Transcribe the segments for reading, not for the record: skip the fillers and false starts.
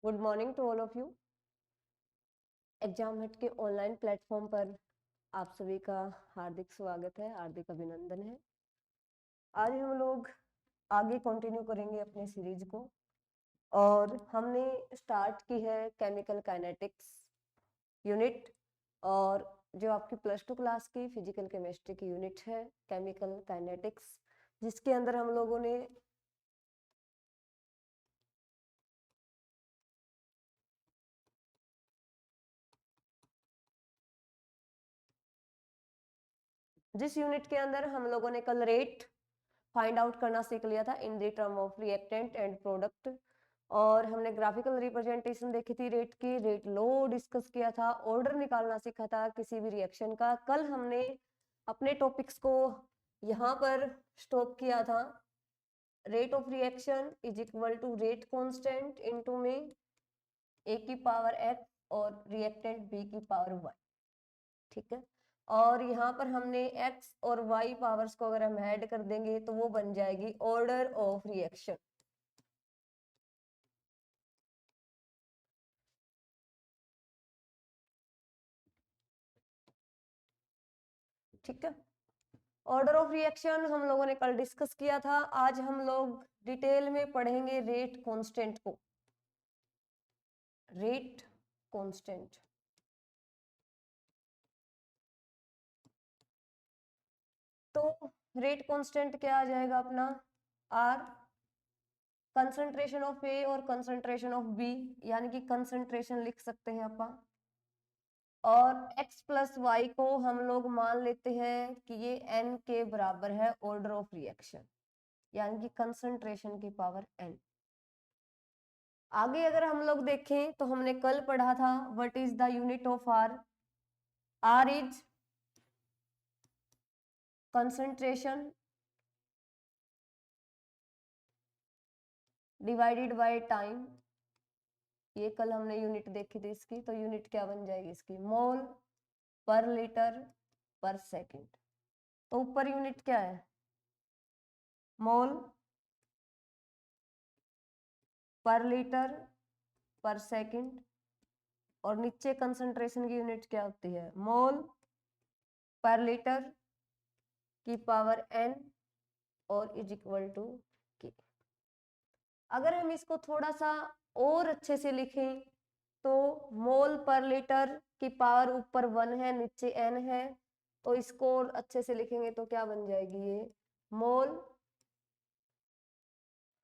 Good morning to all of you. Exam हट के online platform पर आप सभी का हार्दिक स्वागत है, हार्दिक अभिनंदन है। आज हम लोग आगे कंटिन्यू करेंगे अपने सीरीज को और हमने स्टार्ट की है केमिकल काइनेटिक्स यूनिट, और जो आपकी प्लस टू क्लास की फिजिकल केमिस्ट्री की यूनिट है केमिकल काइनेटिक्स, जिसके अंदर हम लोगों ने जिस यूनिट के अंदर हम लोगों ने कल रेट फाइंड आउट करना सीख लिया था in the term of reactant and product, और हमने ग्राफिकल रिप्रेजेंटेशन देखी थी रेट की, रेट लो डिस्कस किया था, ऑर्डर निकालना सीखा था किसी भी रिएक्शन का। कल हमने अपने टॉपिक्स को यहाँ पर स्टॉप किया था। Rate of reaction is equal to rate constant into में ए की पावर एक्स और रिएक्टेंट बी की पावर वाई, ठीक है। और यहाँ पर हमने x और y पावर्स को अगर हम ऐड कर देंगे तो वो बन जाएगी ऑर्डर ऑफ रिएक्शन, ठीक है। ऑर्डर ऑफ रिएक्शन हम लोगों ने कल डिस्कस किया था। आज हम लोग डिटेल में पढ़ेंगे रेट कांस्टेंट को। रेट कांस्टेंट, तो रेट कांस्टेंट क्या आ जाएगा अपना, आर कंसंट्रेशन ऑफ ए और कंसंट्रेशन ऑफ बी, यानी कि कंसंट्रेशन लिख सकते हैं अपन, और x प्लस वाई को हम लोग मान लेते हैं कि ये n के बराबर है ऑर्डर ऑफ रिएक्शन, यानी कि कंसंट्रेशन की पावर n। आगे अगर हम लोग देखें तो हमने कल पढ़ा था what is the unit of R. R is concentration divided by time. ये कल हमने यूनिट देखी थी इसकी, तो यूनिट क्या बन जाएगी इसकी, मोल पर लीटर पर सेकंड। तो ऊपर यूनिट क्या है, मोल पर लीटर पर सेकंड, और नीचे कंसंट्रेशन की यूनिट क्या होती है, मोल पर लीटर की पावर n और इज इक्वल टू के। अगर हम इसको थोड़ा सा और अच्छे से लिखें तो मोल पर लीटर की पावर ऊपर 1 है, नीचे n है, तो इसको और अच्छे से लिखेंगे तो क्या बन जाएगी, ये मोल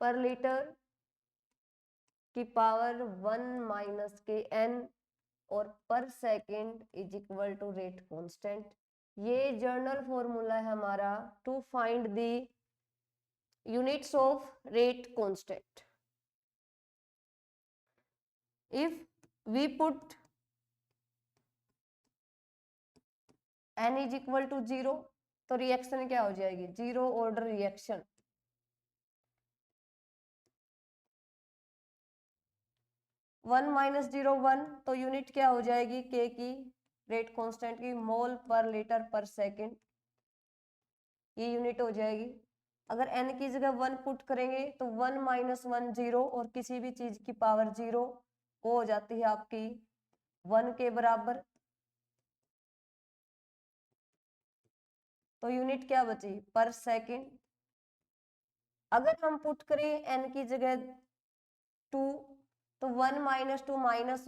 पर लीटर की पावर 1 माइनस के n और पर second is equal to rate constant. ये जर्नल फॉर्मूला है हमारा to find the units of rate constant. If we put n is equal to 0 तो रिएक्शन क्या हो जाएगी, zero order reaction. One minus 0 1, तो यूनिट क्या हो जाएगी k की, रेट कांस्टेंट की, मोल पर लीटर पर सेकेंड, ये यूनिट हो जाएगी। अगर n की जगह 1 पुट करेंगे तो 1 माइनस 1 0, और किसी भी चीज की पावर 0 वो हो जाती है आपकी 1 के बराबर। तो यूनिट क्या बची, पर सेकेंड। अगर हम पुट करें n की जगह 2, तो 1 माइनस 2 माइनस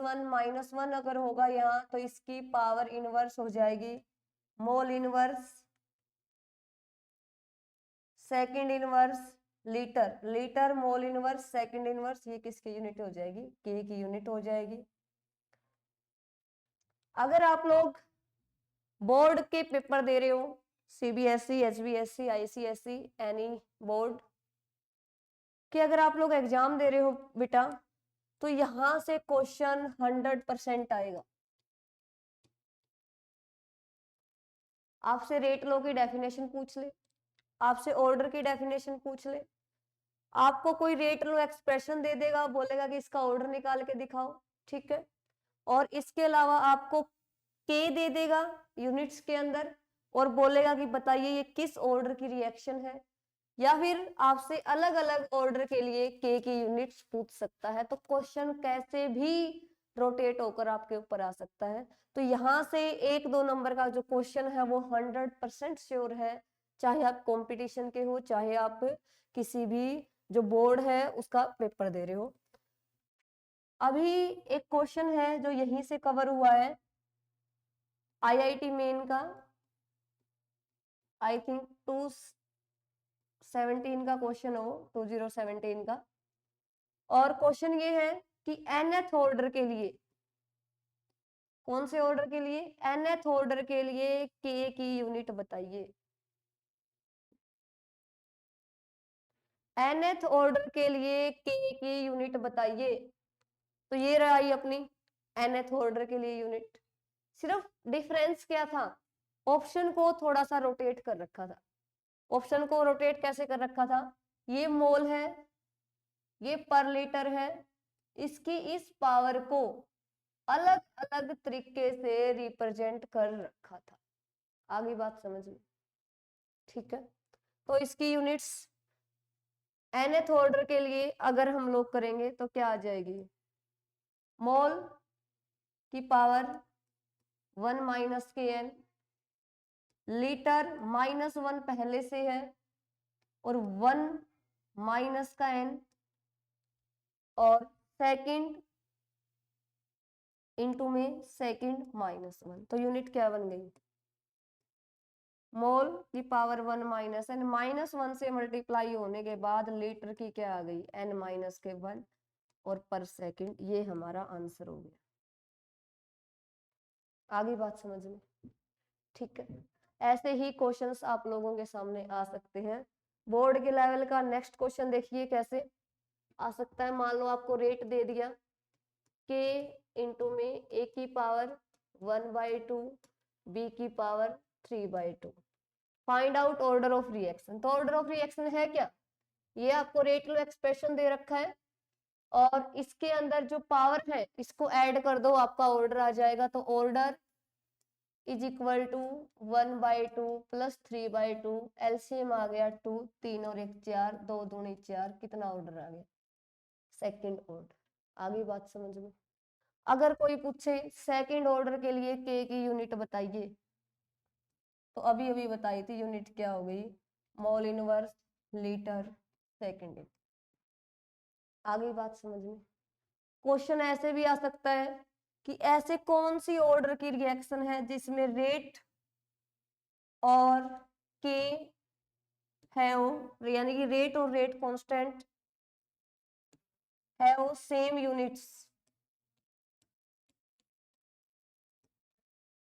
वन अगर होगा यहाँ तो इसकी पावर इनवर्स हो जाएगी, mole inverse second inverse litre, litre mole inverse second inverse, ये किसकी यूनिट हो जाएगी, के की यूनिट हो जाएगी। अगर आप लोग बोर्ड के पेपर दे रहे हो, CBSE HBSE ICSE any board के, अगर आप लोग एग्जाम दे रहे हो बेटा, तो यहां से क्वेश्चन 100% आएगा। आपसे रेट लो की डेफिनेशन पूछ ले, आपसे ऑर्डर की डेफिनेशन पूछ ले, आपको कोई रेट लो एक्सप्रेशन दे देगा, बोलेगा कि इसका ऑर्डर निकाल के दिखाओ, ठीक है। और इसके अलावा आपको के दे देगा यूनिट्स के अंदर और बोलेगा कि बताइए ये किस ऑर्डर की रिएक्शन है। या फिर आपसे अलग अलग ऑर्डर के लिए के की यूनिट्स पूछ सकता है। तो क्वेश्चन कैसे भी रोटेट होकर आपके ऊपर आ सकता है। तो यहाँ से 1-2 नंबर का जो क्वेश्चन है वो 100% श्योर है, चाहे आप कंपटीशन के हो, चाहे आप किसी भी जो बोर्ड है उसका पेपर दे रहे हो। अभी एक क्वेश्चन है जो यहीं से कवर हुआ है, आईआईटी मेन का, आई थिंक 2017 का क्वेश्चन हो, 2017 का। और क्वेश्चन ये है कि nth ऑर्डर के लिए, कौन से ऑर्डर के लिए, nth ऑर्डर के लिए के की यूनिट बताइए। nth ऑर्डर के लिए के की यूनिट बताइए। तो ये रही अपनी nth ऑर्डर के लिए यूनिट। सिर्फ डिफरेंस क्या था, ऑप्शन को थोड़ा सा रोटेट कर रखा था। ऑप्शन को रोटेट कैसे कर रखा था, ये मोल है, ये पर लीटर है, इसकी इस पावर को अलग अलग तरीके से रिप्रेजेंट कर रखा था। आगे बात समझ में, ठीक है। तो इसकी यूनिट्स nth ऑर्डर के लिए अगर हम लोग करेंगे तो क्या आ जाएगी, मोल की पावर 1 माइनस के एन, लीटर -1 पहले से है, और 1 माइनस का एन, और सेकंड इंटू में सेकंड -1। तो यूनिट क्या बन गई, मोल की पावर 1 माइनस एन, -1 से मल्टीप्लाई होने के बाद लीटर की क्या आ गई, n माइनस के 1 और पर सेकंड। ये हमारा आंसर हो गया। आगे बात समझ में, ठीक है। ऐसे ही क्वेश्चंस आप लोगों के सामने आ सकते हैं बोर्ड के लेवल का। नेक्स्ट क्वेश्चन देखिए कैसे आ सकता है। मान लो आपको रेट दे दिया के इंटू में ए की पावर 1/2, बी की power 3/2। Find out order of reaction. तो ऑर्डर ऑफ रिएक्शन है क्या, ये आपको रेट लो एक्सप्रेशन दे रखा है, और इसके अंदर जो पावर है इसको ऐड कर दो, आपका ऑर्डर आ जाएगा। तो order is equal to 1/2 plus 3/2, LCM आ गया 2, 3 और 1 4, 2 दूनी 4, कितना ऑर्डर आ गया, सेकंड ऑर्डर। आगे बात समझ में। अगर कोई पूछे सेकंड ऑर्डर के लिए के की यूनिट बताइए, तो अभी अभी बताई थी यूनिट क्या हो गई, मोल इनवर्स लीटर सेकंड। आगे बात समझ में। क्वेश्चन ऐसे भी आ सकता है कि ऐसे कौन सी ऑर्डर की रिएक्शन है जिसमें रेट और के है वो, यानी कि रेट और रेट कांस्टेंट है वो सेम यूनिट्स।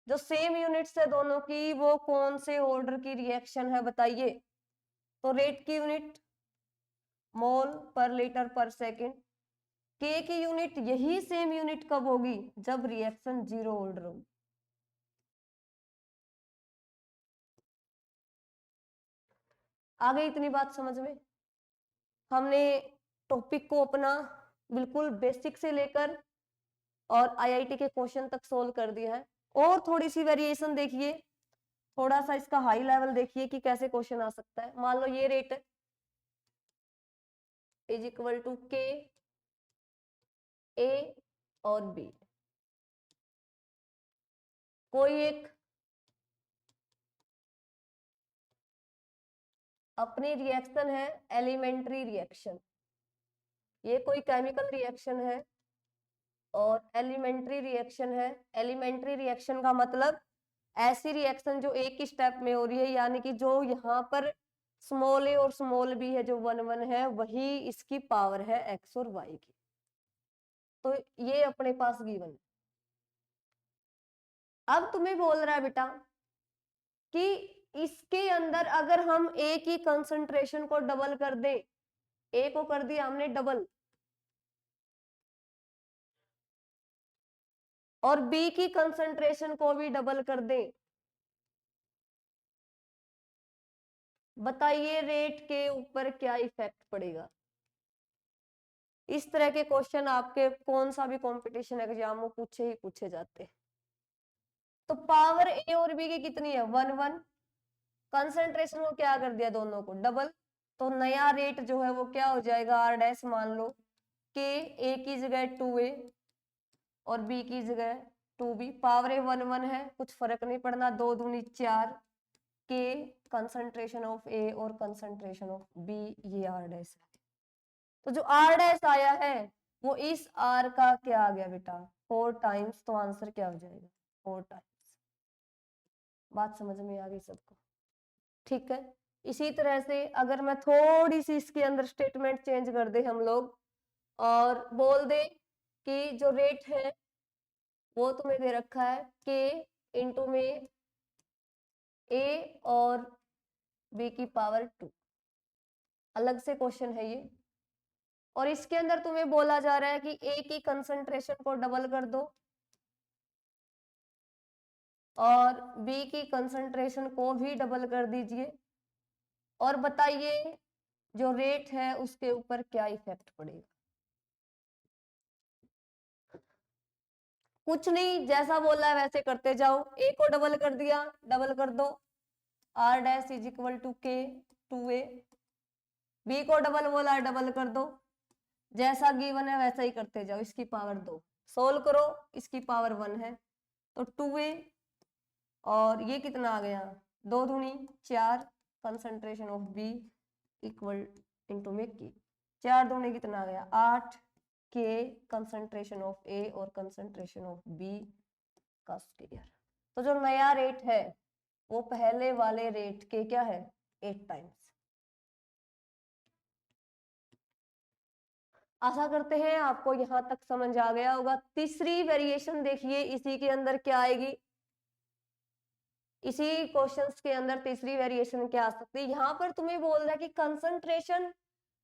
जो सेम यूनिट्स है दोनों की, वो कौन से ऑर्डर की रिएक्शन है बताइए। तो रेट की यूनिट मोल पर लीटर पर सेकंड, के की यूनिट यही सेम यूनिट कब होगी, जब रिएक्शन 0 ऑर्डर होगी। आगे इतनी बात समझ में। हमने टॉपिक को अपना बिल्कुल बेसिक से लेकर और आईआईटी के क्वेश्चन तक सोल्व कर दिया है। और थोड़ी सी वेरिएशन देखिए, थोड़ा सा इसका हाई लेवल देखिए कि कैसे क्वेश्चन आ सकता है। मान लो ये रेट इज इक्वल टू के ए और बी, कोई एक अपनी रिएक्शन है एलिमेंट्री रिएक्शन, ये कोई केमिकल रिएक्शन है और एलिमेंट्री रिएक्शन है। एलिमेंट्री रिएक्शन का मतलब ऐसी रिएक्शन जो एक ही स्टेप में हो रही है, यानी कि जो यहाँ पर स्मॉल ए और स्मॉल बी है जो 1 1 है, वही इसकी पावर है एक्स और वाई की। तो ये अपने पास गिवन है। अब तुम्हें बोल रहा है बेटा कि इसके अंदर अगर हम ए की कंसंट्रेशन को डबल कर दें, ए को कर दिया हमने डबल, और बी की कंसंट्रेशन को भी डबल कर दें, बताइए रेट के ऊपर क्या इफेक्ट पड़ेगा। इस तरह के क्वेश्चन आपके कौन सा भी कंपटीशन एग्जाम में पूछे ही पूछे जाते हैं। तो पावर ए और बी की कितनी है, 1 1, कंसंट्रेशन को क्या कर दिया, दोनों को डबल, तो नया रेट जो है वो क्या हो जाएगा, आर डैश मान लो के ए की जगह 2a और बी की जगह 2b, पावर ए 1 1 है, कुछ फर्क नहीं पड़ना, 2 दूनी 4 के कंसंट्रेशन ऑफ ए और कंसंट्रेशन ऑफ बी, ये आर डैश है। तो जो आर डैश आया है वो इस आर का क्या आ गया बेटा, 4 टाइम्स, तो आंसर क्या हो जाएगा 4 टाइम्स। बात समझ में आ गई सबको, ठीक है। इसी तरह से अगर मैं थोड़ी सी इसके अंदर स्टेटमेंट चेंज कर दे हम लोग और बोल दे कि जो रेट है वो तुम्हें दे रखा है के इंटू में ए और बी की पावर 2, अलग से क्वेश्चन है ये, और इसके अंदर तुम्हें बोला जा रहा है कि ए की कंसंट्रेशन को डबल कर दो और बी की कंसंट्रेशन को भी डबल कर दीजिए और बताइए जो रेट है उसके ऊपर क्या इफेक्ट पड़ेगा। कुछ नहीं, जैसा बोला है वैसे करते जाओ, ए को डबल कर दिया, डबल कर दो, R dash is equal to k 2a, B को डबल बोला, डबल कर दो, जैसा गिवन है वैसा ही करते जाओ, इसकी पावर 2, सोल्व करो, इसकी पावर 1 है तो 2a, और ये कितना आ गया 2 दूनी 4, concentration of B equal into में की, 4 दूनी कितना आ गया 8 के कंसंट्रेशन ऑफ ए और कंसंट्रेशन ऑफ बी का स्क्वायर। तो जो नया रेट है वो पहले वाले रेट के क्या है 8 टाइम्स। आशा करते हैं आपको यहां तक समझ आ गया होगा। तीसरी वेरिएशन देखिए, इसी के अंदर क्या आएगी, इसी क्वेश्चंस के अंदर तीसरी वेरिएशन क्या आ सकती है। यहाँ पर तुम्हें बोल रहा है कि कंसंट्रेशन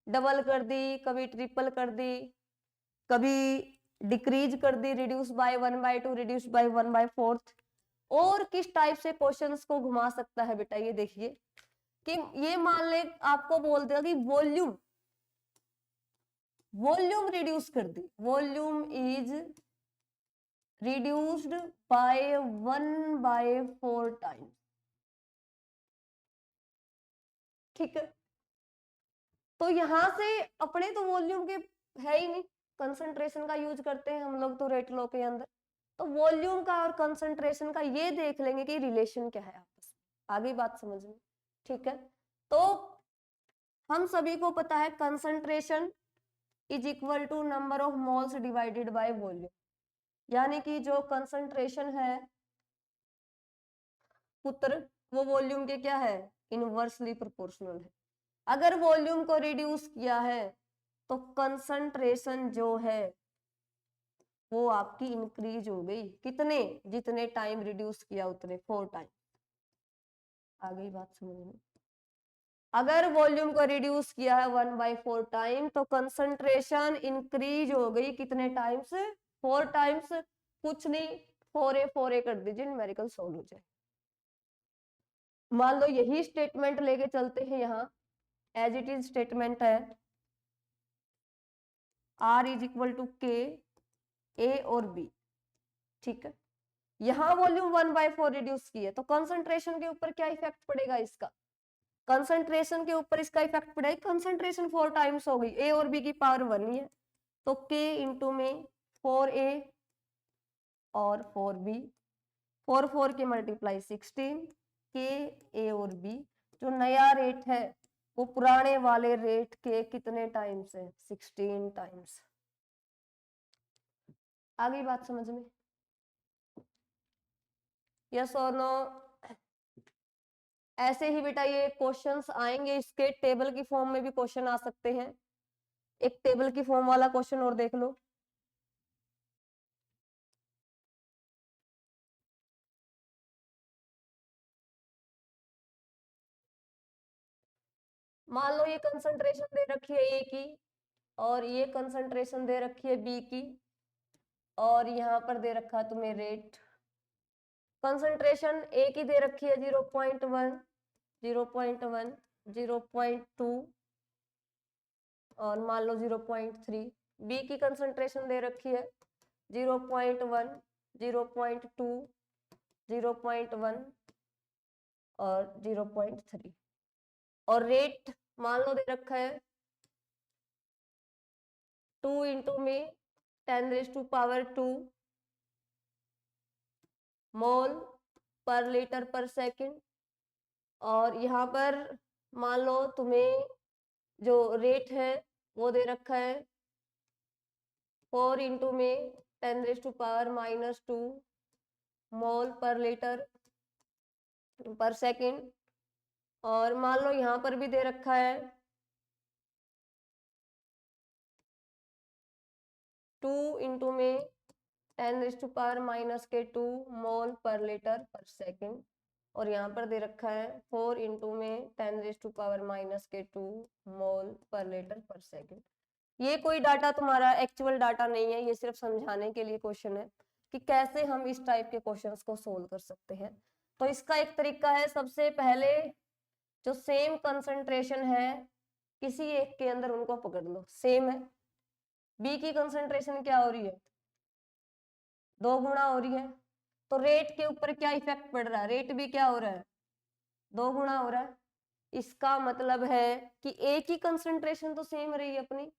डबल कर दी, कभी ट्रिपल कर दी, कभी डिक्रीज कर दी, रिड्यूस बाय 1/2, रिड्यूस बाय 1/4, और किस टाइप से क्वेश्चंस को घुमा सकता है बेटा, ये देखिए कि ये मान ले आपको बोल देगा कि वॉल्यूम रिड्यूस कर दी, volume is reduced by 1/4 times, ठीक है। तो यहां से अपने तो वॉल्यूम के है ही नहीं, कंसंट्रेशन का यूज करते हैं हम लोग तो रेट लॉ के अंदर, तो वॉल्यूम का और कंसंट्रेशन का ये देख लेंगे कि रिलेशन क्या है आपस में, आगे बात समझ में, ठीक है। तो हम सभी को पता है concentration is equal to number of moles divided by volume, यानी कि जो कंसंट्रेशन है पुत्र वो वॉल्यूम के क्या है इनवर्सली प्रोपोर्शनल है। अगर वॉल्यूम को रिड्यूस किया है तो कंसंट्रेशन जो है वो आपकी इंक्रीज हो गई, कितने, जितने टाइम रिड्यूस किया उतने 4 टाइम। आ गई बात समझ में। अगर वॉल्यूम को रिड्यूस किया है 1/4 टाइम तो कंसंट्रेशन इंक्रीज हो गई कितने टाइम्स 4 टाइम्स, कुछ नहीं 4a कर दीजिए, न्यूमेरिकल सोल्व हो जाए। मान लो यही स्टेटमेंट लेके चलते हैं, यहाँ एज इट इज स्टेटमेंट है R इज इक्वल टू के ए और बी, ठीक है। यहाँ वॉल्यूम 1/4 रिड्यूस की है तो कंसंट्रेशन के ऊपर क्या इफेक्ट पड़ेगा इसका, कंसंट्रेशन के ऊपर इसका इफेक्ट पड़ेगा, कंसंट्रेशन 4 टाइम्स हो गई, ए और बी की पावर 1 ही है तो k इंटू में 4a और 4b, 4 के मल्टीप्लाई 16, के ए और बी, जो नया रेट है वो पुराने वाले रेट के कितने टाइम्स है 16 टाइम्स। आ गई बात समझ में, यस और नो। ऐसे ही बेटा ये क्वेश्चंस आएंगे, इसके टेबल की फॉर्म में भी क्वेश्चन आ सकते हैं। एक टेबल की फॉर्म वाला क्वेश्चन और देख लो, मान लो ये कंसंट्रेशन दे रखी है ए की और ये कंसंट्रेशन दे रखी है बी की और यहाँ पर दे रखा है तुम्हें रेट। कंसंट्रेशन ए की दे रखी है 0.1, 0.1, 0.2 और मान लो 0.3, बी की कंसंट्रेशन दे रखी है 0.1, 0.2, 0.1 और 0.3 और रेट मान लो दे रखा है 2 इंटू में 10⁻²2 मोल पर लीटर पर सेकंड। और यहाँ पर मान लो तुम्हें जो रेट है वो दे रखा है 4 इंटू में 10⁻⁻² मोल पर लीटर पर सेकंड। और मान लो यहाँ पर भी दे रखा है 2 इंटू में 10⁻⁻² मोल पर लीटर पर सेकंड। और यहाँ पर दे रखा है 4 इंटू में 10⁻⁻² मोल पर लीटर पर सेकंड। ये कोई डाटा तुम्हारा एक्चुअल डाटा नहीं है, ये सिर्फ समझाने के लिए क्वेश्चन है कि कैसे हम इस टाइप के क्वेश्चंस को सोल्व कर सकते हैं। तो इसका एक तरीका है, सबसे पहले जो सेम कंसंट्रेशन है किसी एक के अंदर उनको पकड़ लो, सेम है। बी की कंसंट्रेशन क्या हो रही है, 2 गुना हो रही है, तो रेट के ऊपर क्या इफेक्ट पड़ रहा है, रेट भी क्या हो रहा है, 2 गुना हो रहा है। इसका मतलब है कि ए की कंसंट्रेशन तो सेम रही अपनी,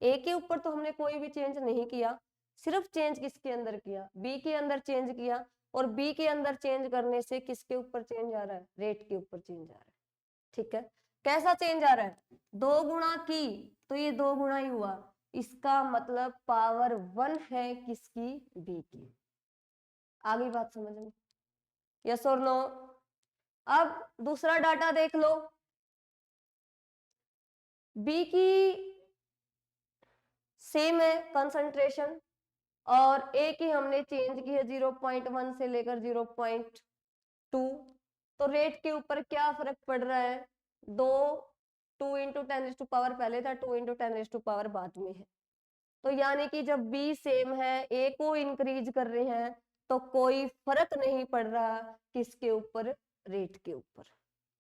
ए के ऊपर तो हमने कोई भी चेंज नहीं किया, सिर्फ चेंज किसके अंदर किया, बी के अंदर चेंज किया। और बी के अंदर चेंज करने से किसके ऊपर चेंज आ रहा है, रेट के ऊपर चेंज आ रहा है। ठीक है, कैसा चेंज आ रहा है, 2 गुना की तो ये 2 गुना ही हुआ, इसका मतलब पावर 1 है किसकी, बी की। आगे बात समझ में, यस और नो। अब दूसरा डाटा देख लो, बी की सेम है कंसंट्रेशन और ए की हमने चेंज की है 0.1 से लेकर 0.2, तो रेट के ऊपर क्या फर्क पड़ रहा है, 2 इंटू 10⁻⁻ पहले था, 2 इंटू 10⁻⁻ बाद में है। तो यानी कि जब बी सेम है, ए को इंक्रीज कर रहे हैं, तो कोई फर्क नहीं पड़ रहा किसके ऊपर, रेट के ऊपर।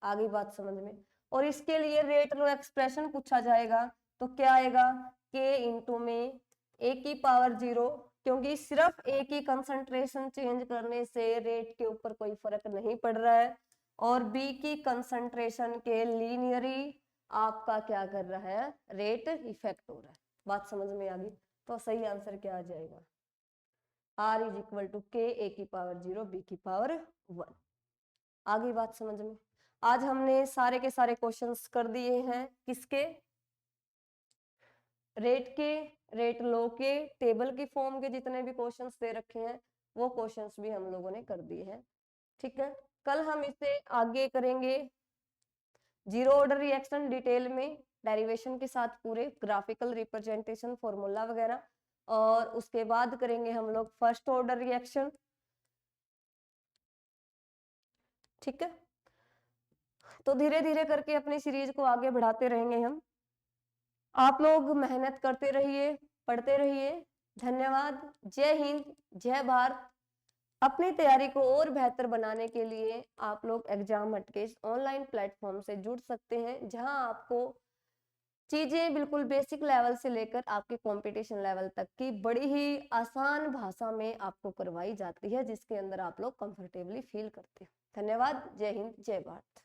आगे बात समझ में। और इसके लिए रेट लो एक्सप्रेशन पूछा जाएगा तो क्या आएगा, के इंटू में ए की पावर 0, क्योंकि सिर्फ ए की कंसंट्रेशन चेंज करने से रेट के ऊपर कोई फर्क नहीं पड़ रहा है। और बी की कंसंट्रेशन के लीनियरी आपका क्या कर रहा है, रेट इफेक्ट हो रहा है। बात समझ में आ गई। तो सही आंसर क्या आ जाएगा, R इज इक्वल टू के, ए की पावर 0 बी की पावर 1। आगे बात समझ में। आज हमने सारे के सारे क्वेश्चंस कर दिए हैं, किसके, रेट के, रेट लो के, टेबल की फॉर्म के जितने भी क्वेश्चंस दे रखे हैं वो क्वेश्चंस भी हम लोगों ने कर दिए हैं। ठीक है, कल हम इसे आगे करेंगे जीरो ऑर्डर रिएक्शन डिटेल में, डेरिवेशन के साथ पूरे ग्राफिकल रिप्रेजेंटेशन फॉर्मूला वगैरह। और उसके बाद करेंगे हम लोग फर्स्ट ऑर्डर रिएक्शन। ठीक है, तो धीरे धीरे करके अपनी सीरीज को आगे बढ़ाते रहेंगे हम। आप लोग मेहनत करते रहिए, पढ़ते रहिए। धन्यवाद। जय हिंद, जय भारत। अपनी तैयारी को और बेहतर बनाने के लिए आप लोग एग्जाम हटके ऑनलाइन प्लेटफॉर्म से जुड़ सकते हैं, जहां आपको चीजें बिल्कुल बेसिक लेवल से लेकर आपके कंपटीशन लेवल तक की बड़ी ही आसान भाषा में आपको करवाई जाती है, जिसके अंदर आप लोग कंफर्टेबली फील करते हैं। धन्यवाद। जय हिंद, जय भारत।